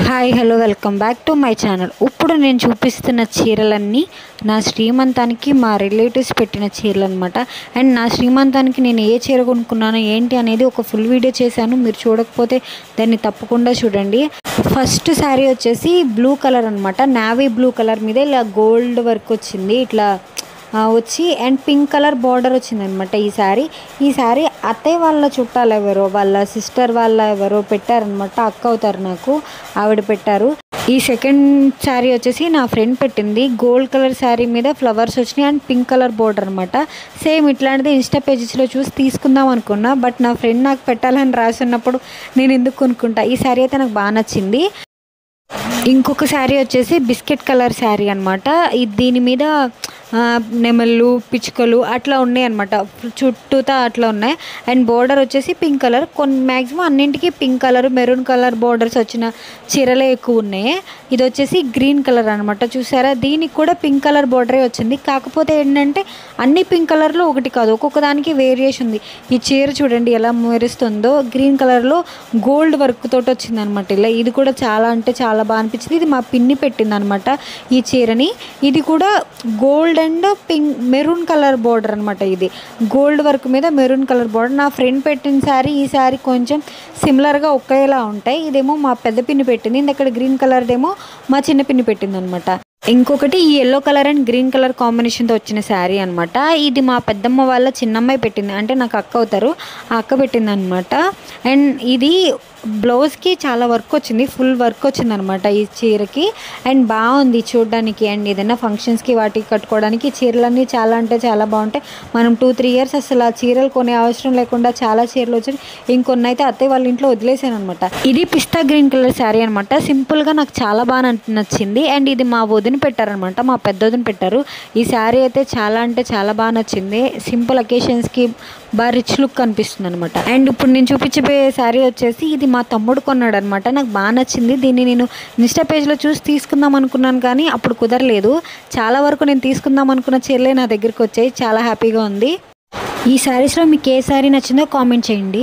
Hi hello welcome back to my channel. ఇప్పుడు నేను చూపిస్తున్న చీరలన్నీ నా శ్రీమంతానికి మా రిలేటివ్స్ పెట్టిన చీరలు అనమాట. అండ్ నా శ్రీమంతానికి నేను ఏ చీర కొనుక్కున్నానో ఏంటి అనేది ఒక ఫుల్ వీడియో చేశాను. మీరు చూడకపోతే దాన్ని తప్పకుండా చూడండి. ఫస్ట్ శారీ వచ్చేసి బ్లూ కలర్ అనమాట. నావీ బ్లూ కలర్ మీద ఇలా గోల్డ్ వర్క్ వచ్చింది, ఇట్లా వచ్చి అండ్ పింక్ కలర్ బార్డర్ వచ్చిందనమాట. ఈ శారీ అత్తయ్య వాళ్ళ చుట్టాలు ఎవరో, వాళ్ళ సిస్టర్ వాళ్ళ ఎవరో పెట్టారనమాట. అక్క అవుతారు నాకు, ఆవిడ పెట్టారు. ఈ సెకండ్ శారీ వచ్చేసి నా ఫ్రెండ్ పెట్టింది. గోల్డ్ కలర్ శారీ మీద ఫ్లవర్స్ వచ్చినాయి అండ్ పింక్ కలర్ బోర్డర్ అనమాట. సేమ్ ఇట్లాంటిది ఇన్స్టా పేజెస్లో చూసి తీసుకుందాం అనుకున్నా, బట్ నా ఫ్రెండ్ నాకు పెట్టాలని రాసున్నప్పుడు నేను ఎందుకు కొనుక్కుంటా. ఈ శారీ అయితే నాకు బాగా నచ్చింది. ఇంకొక శారీ వచ్చేసి బిస్కెట్ కలర్ శారీ అనమాట. దీని మీద నెమళ్ళు పిచ్చుకలు అట్లా ఉన్నాయి అనమాట, చుట్టూతా అట్లా ఉన్నాయి. అండ్ బోర్డర్ వచ్చేసి పింక్ కలర్. మ్యాక్సిమం అన్నింటికి pink colour maroon colour borders వచ్చిన చీరలే ఎక్కువ ఉన్నాయి. ఇది వచ్చేసి గ్రీన్ కలర్ అనమాట. చూసారా, దీనికి కూడా పింక్ కలర్ బోర్డరే వచ్చింది. కాకపోతే ఏంటంటే అన్ని పింక్ కలర్లో ఒకటి కాదు, ఒక్కొక్క దానికి వేరియేషన్ ఉంది. ఈ చీర చూడండి ఎలా మెరుస్తుందో, గ్రీన్ కలర్లో గోల్డ్ వర్క్ తోటి వచ్చింది అనమాట. ఇలా ఇది కూడా చాలా అంటే చాలా బాగా అనిపించింది. ఇది మా పిన్ని పెట్టింది అనమాట ఈ చీరని. ఇది కూడా gold and pink maroon colour border అనమాట. ఇది గోల్డ్ వర్క్ మీద మెరూన్ కలర్ బోర్డర్. నా ఫ్రెండ్ పెట్టిన శారీ ఈ శారీ కొంచెం సిమిలర్గా ఒకేలా ఉంటాయి. ఇదేమో మా పెద్ద పిన్ని పెట్టింది, ఇక్కడ గ్రీన్ కలర్దేమో మా చిన్న పిన్ని పెట్టింది అనమాట. ఇంకొకటి ఈ yellow colour and green colour కాంబినేషన్తో వచ్చిన శారీ అనమాట. ఇది మా పెద్దమ్మ వాళ్ళ చిన్నమ్మాయి పెట్టింది, అంటే నాకు అక్క అవుతారు, ఆ అక్క పెట్టింది అనమాట. అండ్ ఇది బ్లౌజ్కి చాలా వర్క్ వచ్చింది, ఫుల్ వర్క్ వచ్చింది అనమాట ఈ చీరకి. అండ్ బాగుంది చూడడానికి. అండ్ ఏదైనా ఫంక్షన్స్కి వాటికి కట్టుకోవడానికి చీరలన్నీ చాలా అంటే చాలా బాగుంటాయి. మనం 2-3 ఇయర్స్ అసలు ఆ చీరలు కొనే అవసరం లేకుండా చాలా చీరలు వచ్చాయి. ఇంకొన్ని అయితే అత్తయ్య వాళ్ళ ఇంట్లో వదిలేసాను అనమాట. ఇది పిస్తా గ్రీన్ కలర్ శారీ అనమాట. సింపుల్గా నాకు చాలా బాగా నచ్చింది. అండ్ ఇది మా వదిన పెట్టారనమాట, మా పెద్ద వదిన పెట్టారు. ఈ శారీ అయితే చాలా అంటే చాలా బాగా నచ్చింది. సింపుల్ అకేషన్స్కి బాగా రిచ్ లుక్ కనిపిస్తుంది అనమాట. అండ్ ఇప్పుడు నేను చూపించబోయే శారీ వచ్చేసి ఇది మా తమ్ముడు కొన్నాడు అనమాట. నాకు బాగా నచ్చింది. దీన్ని నేను ఇన్స్టా పేజ్లో చూసి తీసుకుందాం అనుకున్నాను, కానీ అప్పుడు కుదరలేదు. చాలా వరకు నేను తీసుకుందాం అనుకున్న చీరలే నా దగ్గరికి వచ్చాయి. చాలా హ్యాపీగా ఉంది. ఈ శారీస్లో మీకు ఏ శారీ నచ్చిందో కామెంట్ చేయండి.